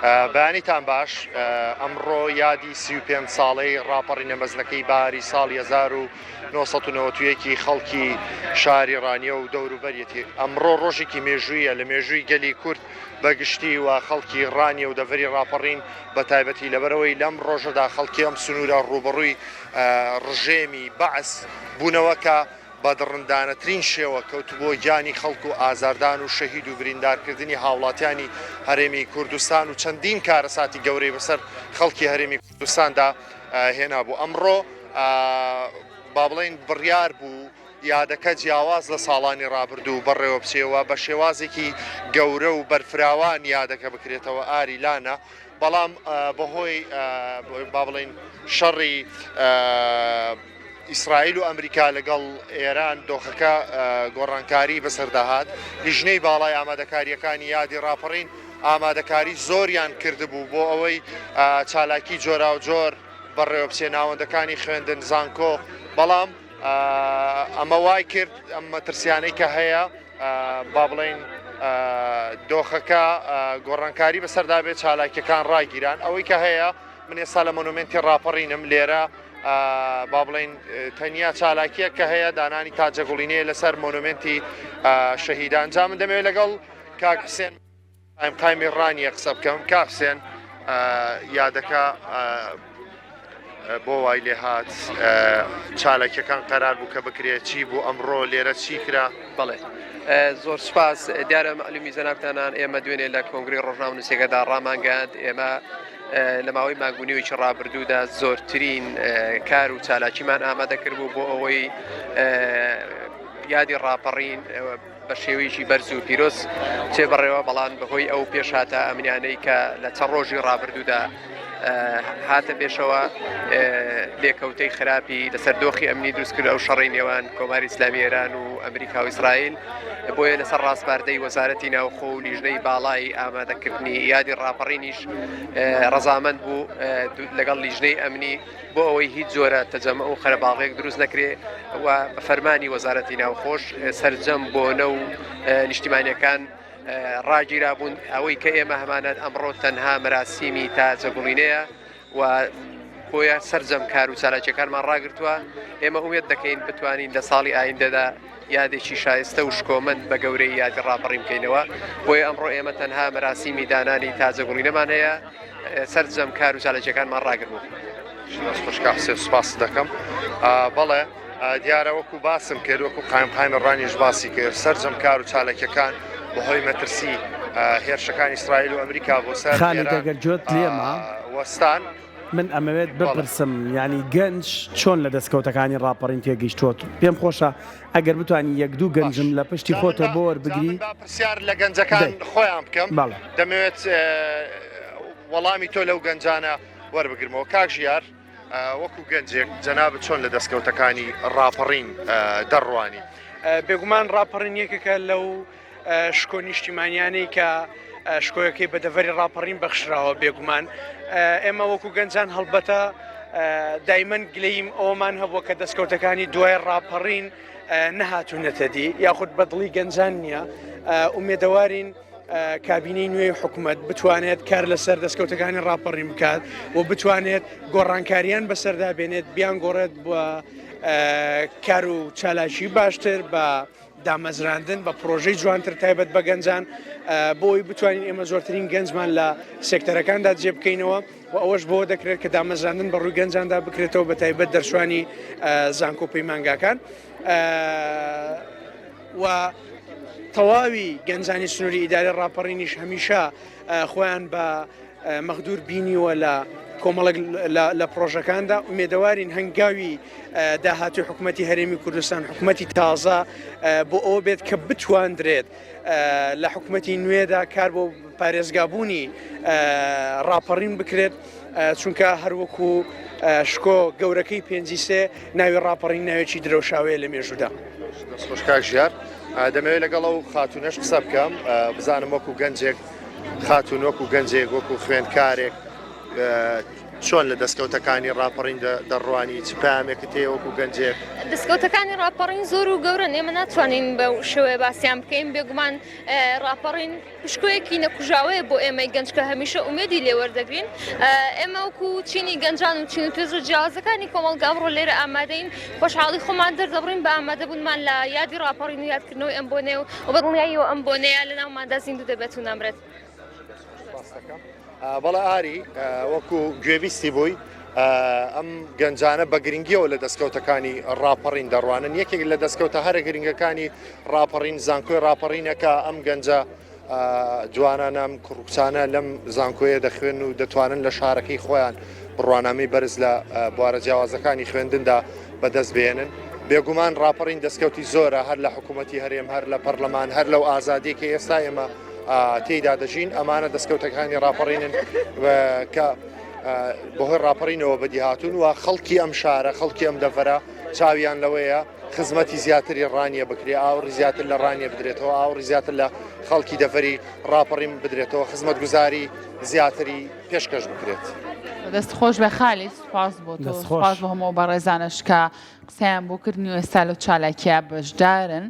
بەیانیتان باش ئەمڕۆ یادی 35 ساڵەی ڕاپەڕینە مەزنەکەی باری ساڵی 1990 خەڵکی شاری ڕانیە و دەوروبەرێتی. ئەمڕۆ ڕۆژێکی مێژوویە لە مێژووی گەلی کورد بەگشتی و خەڵکی ڕانیە و دەڤەری ڕاپەڕین بە تایبەتی لەبەرەوەی لەم ڕۆژەدا خەڵکی ئەم سنوورە ڕوبەڕووی ڕژێمی بەعس بوونەوەکە بە دڕندانەترین شێوە کەوتبووە گیانی خەڵک و ئازاردان و شەهید و بریندارکردنی هاوڵاتیانی هەرێمی کوردستان و چەندین کارەساتی گەورەی بەسەر خەڵکی هەرێمی کوردستاندا هێنا بوو. ئەمڕۆ با بڵێن بڕیار بوو یادەکە جیاواز لە ساڵانی ڕابردوو بەڕێوە بچێەوە بە شێوازێکی گەورە و بەرفراوان یادەکە بکرێتەوە ئاری لانە، بەڵام بەهۆی با بڵێن شەڕی ئیسرائیل و ئەمریکا لەگەڵ ئێران دۆخەکە گۆڕانکاری بەسەرداهات. لیژنەی باڵای ئامادەکاریەکانی یادی ڕاپەڕین ئامادەکاری زۆریان کردبوو بۆ ئەوەی چالاکی جۆرا و جۆر بەڕێوە بچێ ناوەندەکانی خوێندن زانکۆ، بەڵام ئەمە وای کرد ئەم مەترسیانەی کە هەیە با بڵێن دۆخەکە گۆڕانکاری بەسەردا بێت چالاکیەکان ڕاگیران. ئەوەی کە هەیە من ئێستا لە مۆنومنتی ڕاپەڕینم لێرە با بڵێن تەنیا چالاکیە کە هەیە دانانی تاجەگوڵینەیە لەسەر مۆنومنتی شەهیدان. جا من دەمەوێت لەگەڵ کاک حسێن قایمی ڕانیە قسە بکەم. کاک حسێن یادەکە بۆ وای لێ هات چالاکیەکان قەرار بوو کە بکرێت چی بوو ئەمڕۆ لێرە چی کرا؟ بەڵێ زۆر سپاس دیارە معلومی زەنابتانان ئێمە دوێنێ لە کۆنگری ڕۆژنامە نووسێکەدا ڕامانگەاند ئێمە لە ماوەی ماگونیەوەی ڕابردوودا زۆرترین کار و چالاکیمان ئامادەکرد بوو بۆ ئەوەی یادی ڕاپەڕین بە شێوەیەکی بەرز و پیرۆز چێ بەڕێوە، بەڵام بەهۆی ئەو پێشهاتە ئەمنیانەی کە لە چەند ڕۆژی ڕابردوودا هاتە پێشەوە لێکەوتەی خراپی لەسەر دۆخی ئەمنی دروست کرد ئەو شەڕی نێوان کۆماری ئیسلامی ئێران و ئەمریکا و ئیسرائیل، بۆیە لەسەر ڕاستپاردەی وەزارەتی ناوخۆ و لیژنەی باڵای ئامادەکردنی یادی ڕاپەڕینیش ڕەزامەند بوو لەگەڵ لیژنەی ئەمنی بۆ ئەوەی هیچ جۆرە تەجەمە و خەرەباڵغێک دروست نەکرێ و بە فەرمانی وەزارەتی ناوخۆش سەرجەم بۆنە و نیشتیمانیەکان ڕاگیرا بوون. ئەوەی کە ئێمە هەمانەت ئەمڕۆ تەنها مەراسیمی تاجەگوڵینەیە و بۆیە سەرجەم کار و چالاکیەکانمان ڕاگرتووە. ئێمە ئومێد دەکەین بتوانین لە ساڵی ئایندەدا یادێکی شایستە و شکۆمەند بە گەورەی یادی ڕاپەڕین بکەینەوە. بۆیە ئەمڕۆ ئێمە تەنها مەراسیمی دانانی تاجەگوڵینەمان هەیە، سەرجەم کار و چالاکیەکانمان ڕاگربوو. خۆشکە حسێن سوپاس دەکەم. بەڵێ دیارە وەکو باسم کرد وەکو قایمە ڕانیش باسی کرد سەرجەم کار و چالاکیەکان بەهۆی مەترسی هێرشەکانی ئیسرائیل و ئەمریکا بۆ سەر ئەگەر جۆت لێمە وەستان من ئەمەوێت بپرسم، ینی گەنج چۆن لە دەستکەوتەکانی ڕاپەڕین تێگەیشتووە؟ پێم خۆشە ئەگەر بتوانین یەک دوو گەنجم لە پشتی خۆتە بۆ وەربگری. پرسیار لە گەنجەکان خۆیان بکەم، دەمەوێت وەڵامی تۆ لەو گەنجانە وەربگرمەوە. کاک ژیار وەکو گەنجێک جەنابەت چۆن لە دەستکەوتەکانی ڕاپەڕین دەڕوانی؟ بێگومان ڕاپەڕین یەکێکە لەو شکۆ نیشتیمانیانەی کە شکۆیەکەی بە دەڤەری ڕاپەڕین بەخشراوە. بێگومان ئێمە وەکو گەنجان هەڵبەتە دایمەن گلەیم ئەومان هەبووە کە دەستکەوتەکانی دوای ڕاپەڕین نەهاتوونەتە دی یاخود بەدڵی گەنجان نییە. ئومێدەوارین کابینەی نوێی حکوومەت بتوانێت کار لەسەر دەستکەوتەکانی ڕاپەڕین بکات و بتوانێت گۆڕانکاریان بەسەردا بێنێت بیان گۆڕێت بە کار و چالاکی باشتر بە دامەزراندن بە پرۆژەی جوانتر تایبەت بە گەنجان بۆی بتوانین ئێمە زۆرترین گەنجمان لە سێکتەرەکاندا جێ بکەینەوە و ئەوەش بۆ دەکرێت کە دامەزراندن بە ڕووی گەنجاندا بکرێتەوە بە تایبەت دەرچوانی زانکۆ پەیمانگاکان و تەواوی گەنجانی سنووری ئیداری ڕاپەڕینیش هەمیشە خۆیان بە مەخدور بینیوە لە کۆمەڵک لە پرۆژەکاندا. ئومێدەوارین هەنگاوی داهاتوی حکوومەتی هەرێمی کوردستان حکوومەتی تازە بۆ ئەوە بێت کە بتواندرێت لە حکوومەتی نوێدا کار بۆ پارێزگابوونی ڕاپەڕین بکرێت، چونکە هەروەکو شکۆ گەورەکەی پێنجی ناوی ڕاپەڕین ناوێکی درەوشاوەیە لە مێژوودا. خۆشکاک ژیار دەمەوێت لەگەڵ ئەو خاتونەش قسە بکەم، بزانم وەکو گەنجێک خاتون وەکو گەنجێک وەکو خوێندکارێک چۆن لە دەستکەوتەکانی ڕاپەڕین دەڕوانی چ پامێکە تێوەکو گەنجێک دەستکەوتەکانی ڕاپەڕین زۆر و گەورن ئێمە ناتوانین بە شێوەیە باسییان بکەین بێگومان ڕاپەڕین پشکۆیەکی نەکوژاوەیە بۆ ئێمەی گەنجکە هەمیشە ئومێدی لێوەردەگرین ئێمە وەکو چینی گەنجان و چین و توێژە جیاوازەکانی کۆمەڵگا ئەمڕۆ لێرە ئامادەین خۆشحاڵی خۆمان دەردەبڕین بە ئامادەبوونمان لە یادی ڕاپەڕین و یادکردنەوەی ئەم بۆنێ و بەدڵنیاییەوە ئەم بۆنەیە لە ناوماندا زیندوو دەبێت و نامرێت بەڵێ ئاری وەکو گوێویستی بووی ئەم گەنجانە بە گرنگیەوە لە دەستکەوتەکانی ڕاپەڕین دەڕوانن یەکێک لە دەستکەوتە هەرە گرنگەکانی ڕاپەڕین زانکۆی ڕاپەڕینەکە ئەم گەنجە جوانانە ئەم کوڕکچانە لەم زانکۆیە دەخوێن و دەتوانن لە شارەکەی خۆیان بڕوانامی بەرز لە بوارە جیاوازەکانی خوێندندا بەدەست بێنن بێگومان ڕاپەڕین دەستکەوتی زۆرە هەر لە حکوومەتی هەرێم هەر لە پەرلەمان هەر لەو ئازادیەکە ئێستا ئێمە تێیدا دەژین ئەمانە دەستکەوتەکانی ڕاپەڕینن کە بەهۆی ڕاپەڕینەوە بەدی هاتوون و خەڵکی ئەم شارە خەڵکی ئەم دەڤەرە چاویان لەوەیە خزمەتی زیاتری ڕانیە بکرێ ئاوڕی زیاتر لە ڕانیە بدرێتەوە ئاوڕی زیاتر لە خەڵکی دەڤەری ڕاپەڕین بدرێتەوە خزمەت گوزاری زیاتری پێشکەش بکرێت دەست خۆش بە خالی سوپاس بۆ تۆ سوپاس بۆ هەموو بە ڕێزانش کە قسەیان بۆ کردنی و ئێستا لەو چالاکیە بەشدارن